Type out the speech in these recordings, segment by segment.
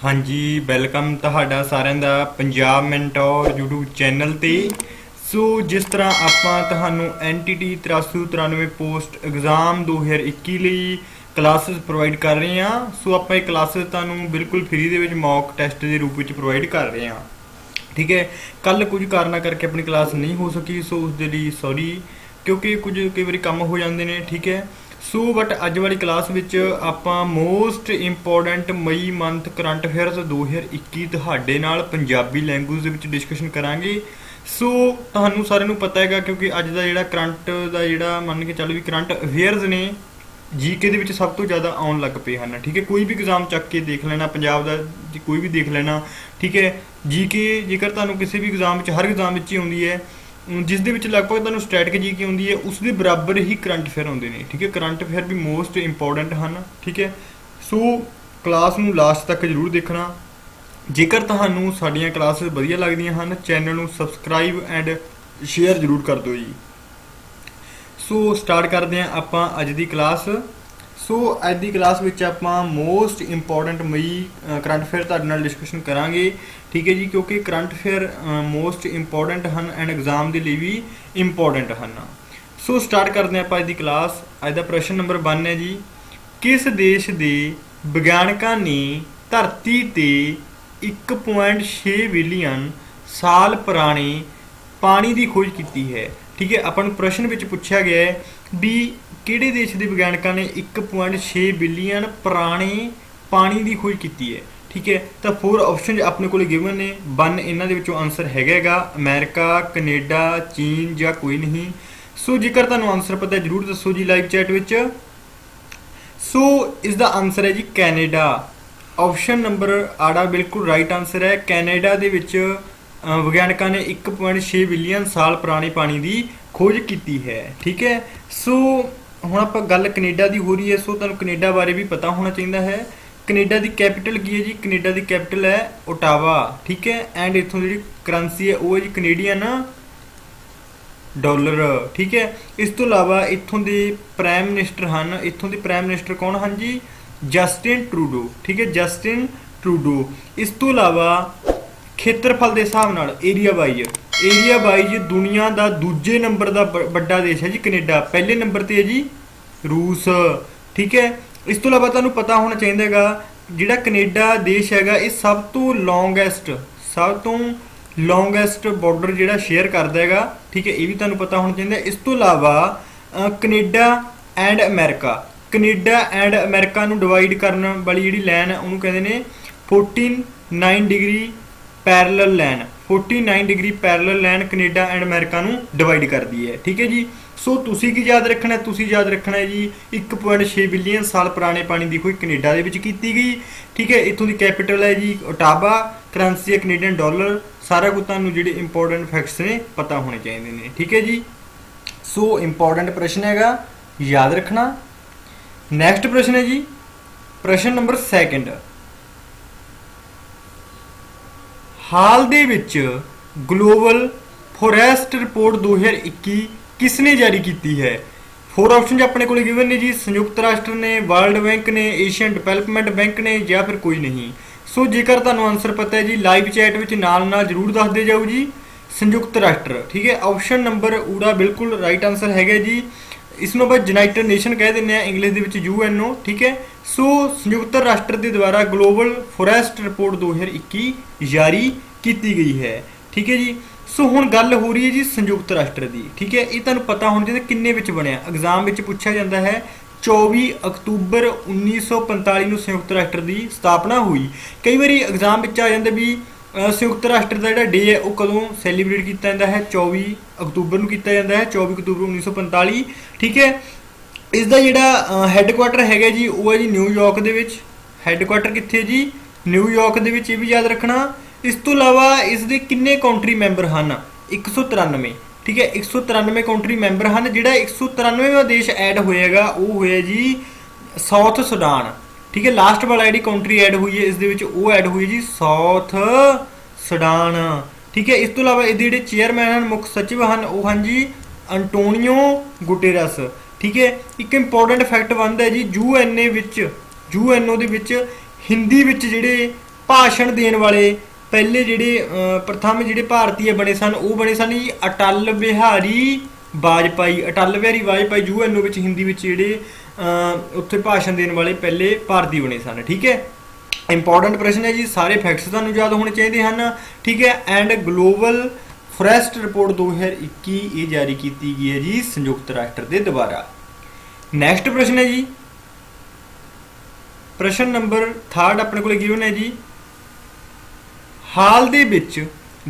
हाँ जी वेलकम ਤੁਹਾਡਾ ਸਾਰਿਆਂ ਦਾ ਪੰਜਾਬ ਮੈਂਟੋਰ YouTube ਚੈਨਲ ਤੇ। ਸੋ ਜਿਸ ਤਰ੍ਹਾਂ ਆਪਾਂ ਤੁਹਾਨੂੰ NTT 8393 ਪੋਸਟ ਐਗਜ਼ਾਮ 2021 ਲਈ ਕਲਾਸਿਸ ਪ੍ਰੋਵਾਈਡ ਕਰ ਰਹੇ ਹਾਂ। ਸੋ ਆਪਾਂ ਇਹ ਕਲਾਸਿਸ ਤੁਹਾਨੂੰ ਬਿਲਕੁਲ ਫ੍ਰੀ ਦੇ ਵਿੱਚ ਮੌਕ ਟੈਸਟ ਦੇ ਰੂਪ ਵਿੱਚ ਪ੍ਰੋਵਾਈਡ ਕਰ ਰਹੇ ਹਾਂ। ठीक है, कल कुछ कारणों करके अपनी क्लास नहीं हो सकी, सो उसके लिए सॉरी, क्योंकि कुछ कई बार काम हो जाते हैं। ठीक है, सो बट अज वाली क्लास विच आपां मोस्ट इंपोर्टेंट मई मंथ करंट अफेयर्स 2021 तुहाडे नाल पंजाबी लैंगुएज दे विच डिस्कशन करांगे। सो तुहानूं सारिआं नूं पता हैगा क्योंकि अज दा जिहड़ा करंट दा जिहड़ा मन के चल भी करंट अफेयर्स ने जीके ਦੇ ਵਿੱਚ ਸਭ ਤੋਂ ਜ਼ਿਆਦਾ ਆਉਣ ਲੱਗ ਪਏ ਹਨ। ਠੀਕ ਹੈ, ਕੋਈ ਵੀ ਐਗਜ਼ਾਮ ਚੱਕ ਕੇ ਦੇਖ ਲੈਣਾ, ਪੰਜਾਬ ਦਾ ਕੋਈ ਵੀ ਦੇਖ ਲੈਣਾ। ਠੀਕ ਹੈ, ਜੀਕੇ ਜੇਕਰ ਤੁਹਾਨੂੰ ਕਿਸੇ ਵੀ ਐਗਜ਼ਾਮ ਵਿੱਚ ਹਰ ਐਗਜ਼ਾਮ ਵਿੱਚ ਹੀ ਆਉਂਦੀ ਹੈ, ਜਿਸ ਦੇ ਵਿੱਚ ਲਗਭਗ ਤੁਹਾਨੂੰ ਸਟੈਟਿਕ ਜੀਕੇ ਆਉਂਦੀ ਹੈ, ਉਸ ਦੇ ਬਰਾਬਰ ਹੀ ਕਰੰਟ ਅਫੇਅਰ ਆਉਂਦੇ ਨੇ। ਠੀਕ ਹੈ, ਕਰੰਟ ਅਫੇਅਰ ਵੀ ਮੋਸਟ ਇੰਪੋਰਟੈਂਟ ਹਨ। ਠੀਕ ਹੈ, ਸੋ ਕਲਾਸ ਨੂੰ ਲਾਸਟ ਤੱਕ ਜ਼ਰੂਰ ਦੇਖਣਾ। ਜੇਕਰ ਤੁਹਾਨੂੰ ਸਾਡੀਆਂ ਕਲਾਸਿਸ ਵਧੀਆ ਲੱਗਦੀਆਂ ਹਨ, ਚੈਨਲ ਨੂੰ ਸਬਸਕ੍ਰਾਈਬ ਐਂਡ ਸ਼ੇਅਰ ਜ਼ਰੂਰ ਕਰ ਦਿਓ ਜੀ। सो स्टार्ट करते हैं आप अज की क्लास। सो अज की क्लास में आप मोस्ट इंपोर्टेंट मई करंट अफेयर तुहाडे नाल डिस्कशन करांगे। ठीक है जी, क्योंकि करंट अफेयर मोस्ट इंपोर्टेंट हैं एंड एग्जाम के लिए भी इंपोर्टेंट हैं। सो स्टार्ट करते हैं आप अज की क्लास। अज का प्रश्न नंबर 1 है जी, किस देश के विज्ञानिकों ने धरती ते 1.6 बिलियन साल पुराने पानी की खोज की है। ठीक है, अपन प्रश्न में पूछा गया है भी किहड़े देश के विज्ञानिकों ने 1.6 बिलियन पुराने पानी की खोज की है। ठीक है, तो 4 ऑप्शन अपने को गिवन ने। 1 इन्हों के आंसर हैगा अमेरिका, कनेडा, चीन या कोई नहीं। सो जेकर तुहानूं आंसर पता है जरूर दसो जी लाइव चैट विच। सो इसका आंसर है जी कैनेडा। ऑप्शन नंबर आड़ा बिल्कुल राइट आंसर है। कैनेडा दे विच विज्ञानिकों ने 1.6 बिलियन साल पुराने पानी की खोज की है। ठीक है, सो हुण आप गल कनेडा की हो रही है। सो तुहानूं कनेडा बारे भी पता होना चाहिए है। कनेडा की कैपिटल की है जी? कनेडा की कैपिटल है ओटावा। ठीक है, एंड इत्थों जी करंसी है वो है जी कनेडियन डॉलर। ठीक है, इस तो इलावा इत्थों के प्राइम मिनिस्टर हैं, इत्थों के प्राइम मिनिस्टर कौन हैं जी? Justin Trudeau. ठीक है, जस्टिन ट्रूडो। इस तो इलावा खेत्रफल के हिसाब नाल एरिया वाइज दुनिया का दूजे नंबर का बड़ा देश है जी कनेडा। पहले नंबर पर है जी रूस। ठीक है, इस तो इलावा तुहानूं पता होना चाहिए है जिहड़ा कनेडा देश हैगा ये सब तो लॉन्गेस्ट बॉर्डर जिहड़ा शेयर करदा हैगा। ठीक है, ये भी तुहानूं पता होना चाहिए। इस तो इलावा कनेडा एंड अमेरिका नूं डिवाइड करन वाली जिहड़ी लैन है उहनूं कहंदे ने 49 degree parallel line. 49 degree parallel line Canada and America नूं डिवाइड कर दी है। ठीक है जी, सो तुसी की याद रखना है? तुसी याद रखना है जी 1.6 बिलियन साल पुराने पानी की खोज कनेडा दे विच कीती गई। ठीक है, इत्थों की कैपिटल है जी ओटावा, करंसी है कनेडियन डॉलर। सारा कुछ तुहानूं जिहड़े इंपोर्टेंट फैक्ट्स ने पता होने चाहिए ने। ठीक है जी, सो इंपोर्टेंट प्रश्न हैगा, याद रखना। नैक्सट प्रश्न है जी प्रश्न नंबर 2। हाल दे विच ग्लोबल फॉरेस्ट रिपोर्ट 2021 किसने जारी की है? 4 ऑप्शन अपने को गिवन ने जी, संयुक्त राष्ट्र ने, वर्ल्ड बैंक ने, एशियन डिवेलपमेंट बैंक ने या फिर कोई नहीं। सो जेकर तुहानूं आंसर पता है जी लाइव चैट में नाल जरूर दस दे जाओ जी संयुक्त राष्ट्र। ठीक है, ऑप्शन नंबर ऊड़ा बिल्कुल राइट आंसर है जी। इसनों आप यूनाइटेड नेशन कह दें इंग्लिश के UNO। ठीक है, सो संयुक्त राष्ट्र के द्वारा ग्लोबल फॉरेस्ट रिपोर्ट 2021 जारी की गई है। ठीक है जी, सो हुण गल हो रही है जी संयुक्त राष्ट्र की। ठीक है, ये तुहानूं पता होना चाहिए किन्ने विच बनिया। एग्जाम में पूछा जाता है 24 अक्तूबर 1945 में संयुक्त राष्ट्र की स्थापना हुई। कई बार एग्जाम में आ जाता भी संयुक्त राष्ट्र का जिहड़ा डे है वो कदों सैलीब्रेट किया जाता है? 24 अक्तूबर को किया जाता है, 24 अक्तूबर 1945। ठीक है, इसका जिहड़ा हैडकुआटर है जी वो है जी न्यूयॉर्क दे विच। हैडकुआटर कित्थे है जी? न्यूयॉर्क दे विच, ये भी याद रखना। इस तो इलावा इसके किन्ने काउंट्री मैंबर हैं? 193। ठीक है, 193 काउंट्री मैंबर हैं। जिहड़ा 193वां देश ऐड होएगा वो होया जी साउथ सुडान। ठीक है, लास्ट वाला जी काउंट्री ऐड हुई है इस वो ऐड हुई जी साउथ सुडान। ठीक है, इस तो इलावा ये जिहड़े चेयरमैन हैं, मुख्य सचिव हैं वो हैं जी अंटोनियो गुटेरस। ठीक है, एक इंपोर्टेंट फैक्ट बनता है जी UNO दे विच हिंदी विच जिहड़े भाषण देने वाले पहले जिहड़े प्रथम जिहड़े भारतीय बने सन वो बने सन जी अटल बिहारी वाजपेयी। अटल बिहारी वाजपेयी यूएनओ विच हिंदी विच जिहड़े उत्थे भाषण देने वाले पहले भारतीय बने सन। ठीक है, इंपॉर्टेंट प्रश्न है जी, सारे फैक्ट्स तुहानूं याद होने चाहिए हैं। ठीक है, एंड ग्लोबल फॉरेस्ट रिपोर्ट 2021 ये जारी की गई है जी संयुक्त राष्ट्र के द्वारा। नैक्सट प्रश्न है जी, प्रश्न नंबर 3 अपने को गिवन है जी, हाल दे विच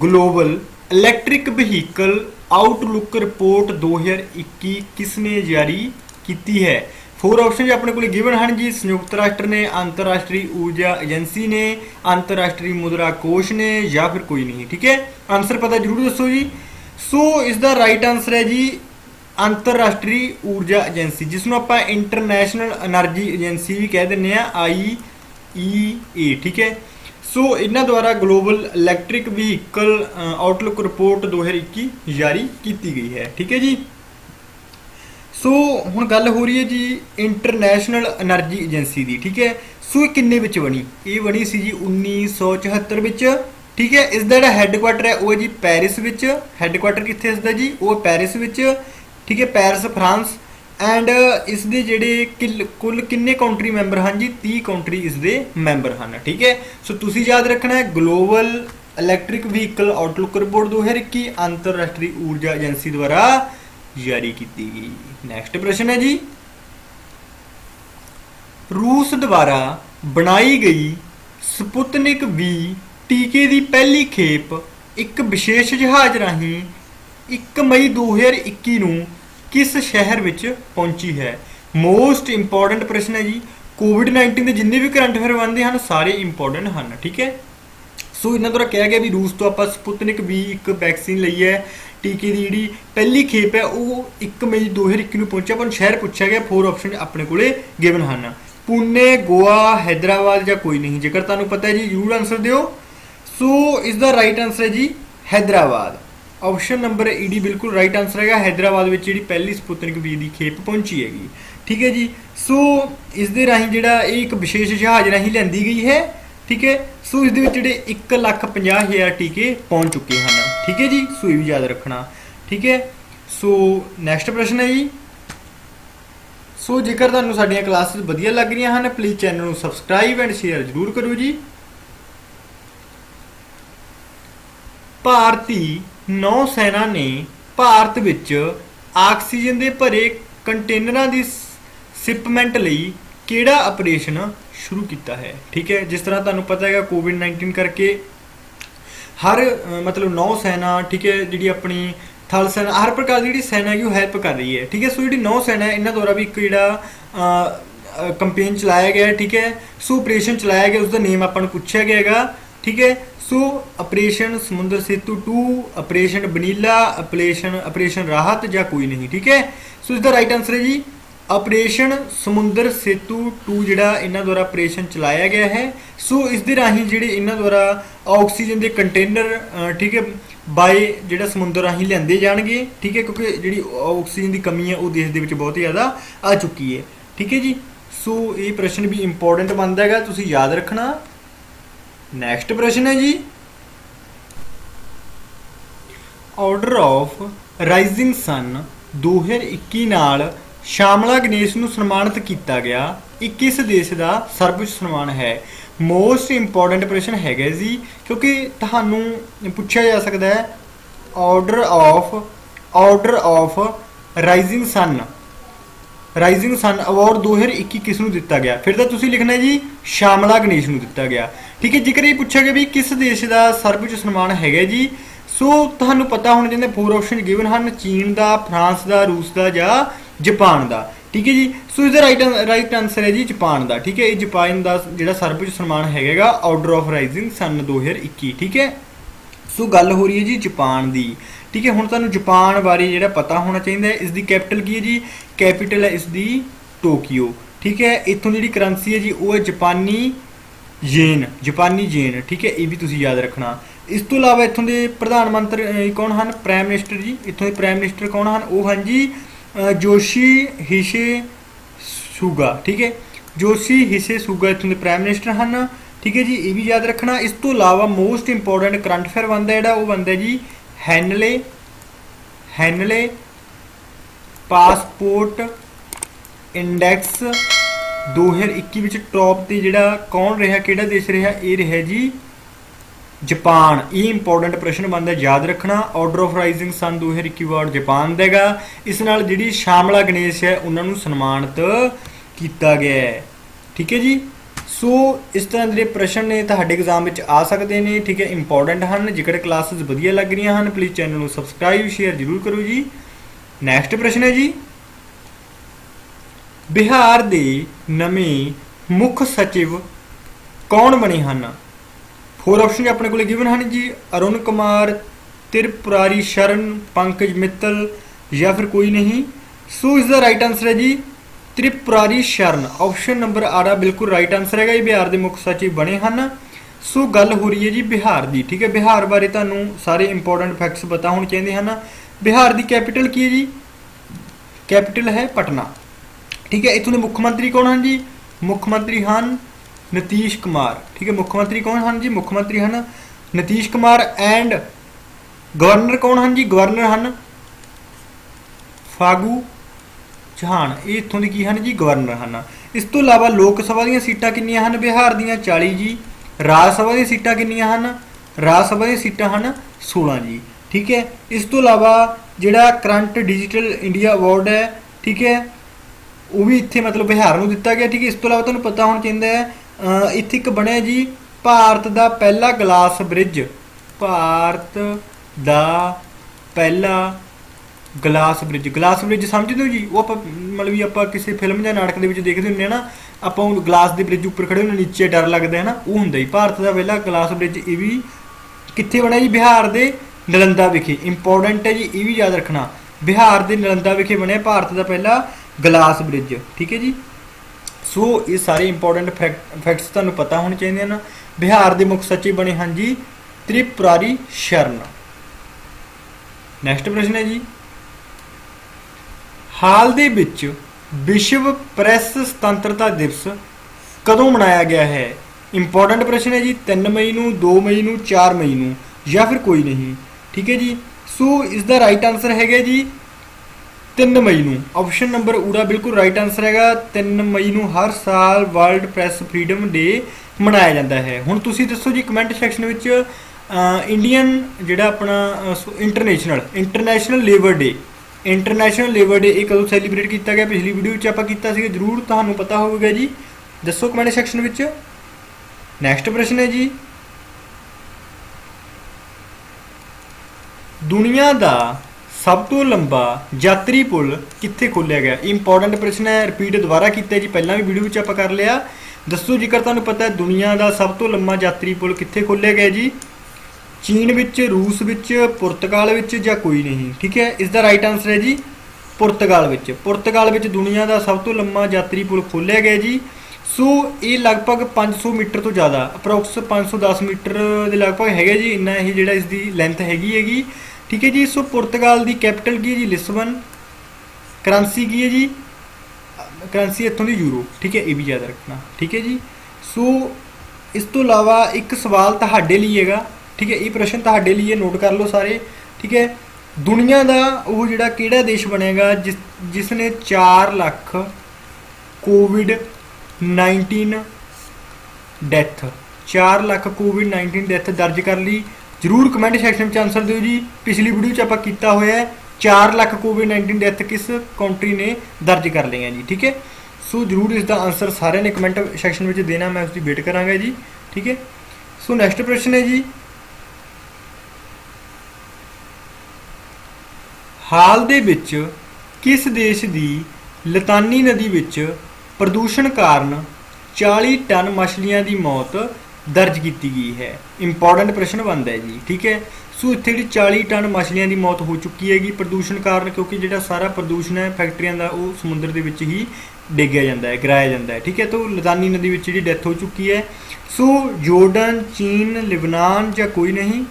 global electric vehicle outlook report 2021 किसने जारी की है। 4 ऑप्शन अपने को गिवन हैं जी, संयुक्त राष्ट्र ने, अंतरराष्ट्रीय ऊर्जा एजेंसी ने, अंतरराष्ट्रीय मुद्रा कोष ने या फिर कोई नहीं। ठीक है, आंसर पता जरूर दसो जी। सो इसका राइट आंसर है जी अंतरराष्ट्रीय ऊर्जा एजेंसी, जिसनों आप इंटरनेशनल एनर्जी एजेंसी भी कह दें, IEA। ठीक है, सो इन्हों द्वारा global electric vehicle outlook report 2021 जारी की गई है। ठीक है जी, सो हुण गल हो रही है जी इंटरनेशनल एनर्जी एजेंसी की। ठीक है, सो ये किन्ने विच बनी, ये बनी सी जी 1974 विच। ठीक है, इसका जिहड़ा हैडकुआटर है वो है जी पैरिस विच। हैडकुआटर कित्थे इसका जी, वो पैरिस विच। ठीक है, पैरिस फ्रांस। एंड इसके जिहड़े कुल किन्ने काउंट्री मैंबर हैं जी, 30 काउंट्री इसके मैंबर हैं। ठीक है, सो तुसीं याद रखना है global electric vehicle outlook report 2021 अंतरराष्ट्रीय ऊर्जा एजेंसी द्वारा जारी की गई। नैक्सट प्रश्न है जी, रूस द्वारा बनाई गई स्पुतनिक V टीके की पहली खेप एक विशेष जहाज राही 1 मई 2021 नूं किस शहर विच पहुंची है। मोस्ट इंपॉर्टेंट प्रश्न है जी, कोविड-19 के जिन्ने भी करंट अफेयर बनते हैं सारे इंपॉर्टेंट हैं। ठीक है, सो इन्होंने द्वारा कहा गया भी रूस तो आप स्पुतनिक V एक वैक्सीन लई है, टीके की जी पहली खेप है वो 1 मई 2021 में पहुंचा। अपन शहर पूछा गया, 4 ऑप्शन अपने को गिवन हैं, पुणे, गोवा, हैदराबाद या कोई नहीं। जेकर तुहानूं पता है जी जरूर आंसर दिओ। सो इसका राइट आंसर है जी हैदराबाद। ऑप्शन नंबर ईडी बिल्कुल राइट आंसर है, हैदराबाद में जी पहली स्पुतनिक V की खेप पहुंची हैगी। ठीक है जी, सो इस दे राही जिहड़ा एक विशेष जहाज राही लियांदी गई है। ठीक है, सो इस 1,50,000 टीके पहुंच चुके हैं। ठीक है जी, सो ये भी याद रखना। ठीक है, सो नैक्सट प्रश्न है जी, सो जेकर तुहानूं साडीआं क्लासेस वधिया लग रही हैं प्लीज़ चैनल को सबसक्राइब एंड शेयर जरूर करो जी। भारतीय नौसेना ने भारत विच आक्सीजन के भरे कंटेनर की शिपमेंट लई किहड़ा ऑपरेशन शुरू किया है। ठीक है, जिस तरह तुहानूं पता है कोविड-19 करके हर मतलब नौसेना, ठीक है, जी अपनी थल सेना, हर प्रकार की जी सेना है वो हैल्प कर रही है। ठीक है, सो जी नौसेना है इन्होंने द्वारा भी एक जिहड़ा कंपेन चलाया गया। ठीक है, सो ऑपरेशन चलाया गया, उसका नेम अपन पूछा गया। ठीक है, सो ऑपरेशन समुद्र सेतु 2, ऑपरेशन वनीला, ऑपरेशन राहत या कोई नहीं। ठीक है, सो इसका राइट आंसर है जी ऑपरेशन समुद्र सेतु 2 जिहड़ा इन्हों द्वारा ऑपरेशन चलाया गया है। सो इस दे राही जिहड़े इन्हों द्वारा ऑक्सीजन के कंटेनर, ठीक है, बाय जिहड़ा समुद्र राही लिआंदे जाणगे। ठीक है, क्योंकि जिहड़ी ऑक्सीजन की कमी है वो देश दे विच बहुत ज़्यादा आ चुकी है। ठीक है जी, सो ये प्रश्न भी इंपॉर्टेंट बनता है, तुसीं याद रखना। नैक्सट प्रश्न है जी, ऑर्डर ऑफ राइजिंग सन 2021 नाल श्यामला गणेश नूं सन्मानित किया गया, ये किस देश का सर्वोच्च सन्मान है। मोस्ट इंपॉर्टेंट प्रश्न है जी, क्योंकि तुहानूं पूछा जा सकता है order of rising sun award 2021 किस नूं दिता गया। फिर तो तुसीं लिखना है जी श्यामला गणेश नूं दिता गया। ठीक है, जेकर ये पूछा गया भी किस देश का सर्वोच्च सन्मान है जी, सो तुहानूं पता होना चाहिए 4 ऑप्शन गिवन हैं, चीन का, फ्रांस का, रूस का या जापान का। ठीक है जी, सो इसका राइट आंसर है जी जापान का। ठीक है, ये जापान का जो सर्वोच्च सन्मान हैगा ऑर्डर ऑफ राइजिंग सन 2021। ठीक है, सो गल हो रही है जी जापान की। ठीक है, हुण तुहानूं जापान बारे जो पता होना चाहिए। इसकी कैपिटल की है जी, कैपिटल है इसकी टोक्यो। ठीक है, इत्थों की करंसी है जी वो है जापानी येन। ठीक है, ये भी तुसीं याद रखना। इस तो इलावा इत्थों के प्रधानमंत्री कौन हैं, प्राइम मिनिस्टर जी। इत्थों के प्राइम मिनिस्टर कौन हैं, वो हैं जी योशीहिदे सुगा। ठीक है, योशीहिदे सुगा इत्थों के प्राइम मिनिस्टर हैं। ठीक है जी, ये भी याद रखना। इस तो इलावा मोस्ट इंपोर्टेंट करंट अफेयर बनता है वो बनता है जी हैनले पासपोर्ट इंडेक्स 2021 ਵਿੱਚ टॉप ਤੇ ਜਿਹੜਾ ਕੌਣ ਰਿਹਾ, ਕਿਹੜਾ ਦੇਸ਼ ਰਿਹਾ, ਇਹ ਰਿਹਾ ਜੀ जापान। ये इंपोर्टेंट प्रश्न बनता है, याद रखना। Order of rising sun 2021 award Japan देगा। इस नाल जिहड़ी शामला गणेश है उन्होंने सन्मानित किया गया है। ठीक है जी। सो इस तरह के प्रश्न ने तुहाडे एग्जाम में आ सकते हैं। ठीक है, इंपोर्टेंट हैं। जेकर क्लासेस वधिया लग रही हैं प्लीज़ चैनल को सबसक्राइब शेयर जरूर करो जी। नैक्सट प्रश्न है जी, बिहार के नवे मुख्य सचिव कौन बने हैं? 4 ऑप्शन अपने को गिवन हैं जी, अरुण कुमार, त्रिपुरारी शरण, पंकज मित्तल या फिर कोई नहीं। सो इसका राइट आंसर है जी त्रिपुरारी शरण। ऑप्शन नंबर आ रहा बिल्कुल राइट आंसर है। बिहार के मुख्य सचिव बने हैं। सो गल हो रही है जी बिहार की। ठीक है, बिहार बारे तुहानू सारे इंपोर्टेंट फैक्ट्स पता होने चाहिए हैं। बिहार की कैपिटल की है जी, कैपिटल है पटना। ठीक है, इतों के मुख्यमंत्री कौन हैं जी? मुख्यमंत्री हैं नीतीश कुमार। ठीक है, मुख्यमंत्री कौन हैं जी? मुख्यमंत्री हैं नीतीश कुमार। एंड गवर्नर कौन हैं जी? गवर्नर हैं फागू चौहान। ये इतों की हैं जी गवर्नर हैं। इस तो इलावा लोक सभा दी सीटां कितनियां हैं बिहार दियां? 40 जी। राज सभा दी सीटां कितनियां हैं? राज सभा दी सीटां हैं 16 जी। ठीक है, इस तो इलावा जिहड़ा करंट डिजिटल इंडिया अवार्ड है, ठीक है, वो भी इत्थे मतलब बिहार को दिता गया। ठीक है, इस तो इलावा तुहानूं पता होना चाहिए इत्थे एक बनया जी भारत का पहला ग्लास ब्रिज। भारत का पहला ग्लास ब्रिज। ग्लास ब्रिज समझते हो जी? वो आप मतलब भी आप किसी फिल्म या नाटक के देखते होंगे ना, आप ग्लास के ब्रिज उपर खड़े होंगे, नीचे डर लगता है ना, वो होंगे जी भारत का पहला ग्लास ब्रिज। ये भी कित्थे बनया जी? बिहार के नालंदा विखे। इंपोर्टेंट है जी, ये भी याद रखना। बिहार के नालंदा विखे बनया भारत का पहला ग्लास ब्रिज। ठीक है जी। सो ये सारे इंपोर्टेंट फैक्ट्स तुहानूं पता होने चाहिए हैं। बिहार के मुख्य सचिव बने हैं जी त्रिपुरारी शरण। नैक्सट प्रश्न है जी, हाल दे विच विश्व प्रैस सुतंत्रता दिवस कदों मनाया गया है? इंपोर्टेंट प्रश्न है जी। 3 मई नूं, 2 मई नूं, 4 मई नूं या फिर कोई नहीं। ठीक है जी। सो इसका राइट आंसर है जी 3 मई नूं। ऑप्शन नंबर उड़ा बिल्कुल राइट आंसर है। 3 मई नूं हर साल वर्ल्ड प्रैस फ्रीडम डे मनाया जाता है। हुण तुसीं दसो जी कमेंट सैक्शन विच इंडियन जिहड़ा अपना इंटरनेशनल लेबर डे ये कदों सैलीब्रेट किया गया? पिछली वीडियो आपां कीता सीगा, जरूर तुहानूं पता होगा जी, दसो कमेंट सैक्शन विच। नैक्सट प्रश्न है जी, दुनिया का सब तो लंबा यात्री पुल कित्थे खोलिया गया? इंपोर्टेंट प्रश्न है, रिपीट दोबारा किया जी, पहला भी वीडियो आप कर लिया। दसो जेकर तुहानूं पता है दुनिया का सब तो लंबा यात्री पुल कित्थे खोलिया गया जी? चीन विच, रूस विच, पुर्तगाल विच या कोई नहीं। ठीक है, इसका राइट आंसर है जी पुर्तगाल विच। पुर्तगाल विच दुनिया का सब तो लंबा यात्री पुल खोलिया गया जी। सो ये लगभग 500 मीटर तो ज़्यादा, अप्रोक्स 510 मीटर के लगभग है जी, इन्ना ही जिहड़ा इसकी लेंथ हैगी। ठीक है जी। सो पुर्तगाल की कैपिटल की है जी लिस्बन। करंसी की है जी, करंसी इत्थों की यूरो। ठीक है, ये भी याद रखना। ठीक है जी। सो इस तो इलावा एक सवाल तुहाडे लिए हैगा। ठीक है, ये प्रश्न तुहाडे लिए, नोट कर लो सारे। ठीक है, दुनिया का वो जिहड़ा किहड़ा देश बनेगा जिसने 4 लाख कोविड-19 डेथ 4 लाख कोविड-19 डेथ दर्ज कर ली? जरूर कमेंट सैक्शन में आंसर दो जी। पिछली वीडियो आप किया हुआ है 4 लाख कोविड-19 डेथ किस कंट्री ने दर्ज कर ली है जी। ठीक है, सो जरूर इसका आंसर सारे ने कमेंट सैक्शन में देना, मैं उसकी वेट कराँगा जी। ठीक है, सो नैक्सट प्रश्न है जी, हाल दे विच किस देश की लतानी नदी विच प्रदूषण कारण 40 टन मछलियां की मौत दर्ज की गई है? इंपोर्टेंट प्रश्न बनता है जी। ठीक है, सो इत्थे जी 40 टन मछलियां की मौत हो चुकी हैगी प्रदूषण कारण, क्योंकि जिहड़ा सारा प्रदूषण है फैक्ट्रियां का वो समुद्र के विच ही डिग्या जाता है, गिराया जाता है। ठीक है, तो लतानी नदी विच जी डेथ हो चुकी है। सो जोर्डन, चीन, लिबनान या कोई नहीं।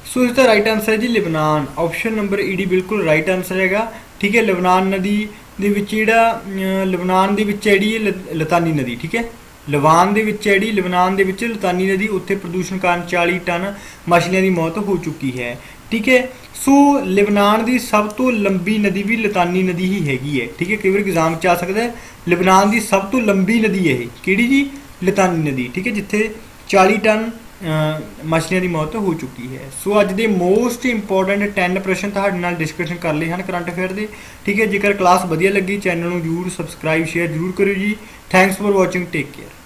सो इसका राइट आंसर है जी लिबनान। ऑप्शन नंबर ईडी बिल्कुल राइट आंसर हैगा। ठीक है, लिबनान नदी ਦੇ ਵਿੱਚ ਜਿਹੜਾ ਲਿਬਨਾਨ ਦੇ ਵਿੱਚ ਜਿਹੜੀ ਲਤਾਨੀ ਨਦੀ, ਠੀਕ ਹੈ, ਲਵਾਨ ਦੇ ਵਿੱਚ ਜਿਹੜੀ ਲਬਨਾਨ ਦੇ ਵਿੱਚ ਲਤਾਨੀ ਨਦੀ, ਉੱਥੇ ਪ੍ਰਦੂਸ਼ਣ ਕਾਰਨ 40 ਟਨ ਮਛਲੀਆਂ ਦੀ ਮੌਤ ਹੋ ਚੁੱਕੀ ਹੈ। ਠੀਕ ਹੈ, ਸੋ ਲਬਨਾਨ ਦੀ ਸਭ ਤੋਂ ਲੰਬੀ ਨਦੀ ਵੀ ਲਤਾਨੀ ਨਦੀ ਹੀ ਹੈਗੀ ਹੈ। ਠੀਕ ਹੈ, ਕਈ ਵਾਰ ਐਗਜ਼ਾਮ 'ਚ ਆ ਸਕਦਾ ਹੈ, ਲਬਨਾਨ ਦੀ ਸਭ ਤੋਂ ਲੰਬੀ ਨਦੀ ਹੈ ਇਹ ਕਿਹੜੀ ਜੀ? ਲਤਾਨੀ ਨਦੀ। ਠੀਕ ਹੈ, ਜਿੱਥੇ 40 ਟਨ ਮਛਲੀਆਂ ਦੀ ਮੌਤ ਹੋ ਚੁੱਕੀ ਹੈ। ਸੋ ਅੱਜ ਦੇ ਮੋਸਟ ਇੰਪੋਰਟੈਂਟ 10 ਪ੍ਰਸ਼ਨ ਤੁਹਾਡੇ ਨਾਲ ਡਿਸਕਸ਼ਨ ਕਰ ਲਏ ਹਨ ਕਰੰਟ ਅਫੇਅਰ ਦੇ। ਠੀਕ ਹੈ, ਜੇਕਰ ਕਲਾਸ ਵਧੀਆ ਲੱਗੀ ਚੈਨਲ ਨੂੰ ਜਰੂਰ ਸਬਸਕ੍ਰਾਈਬ ਸ਼ੇਅਰ ਜਰੂਰ ਕਰਿਓ ਜੀ। Thanks for watching, take care.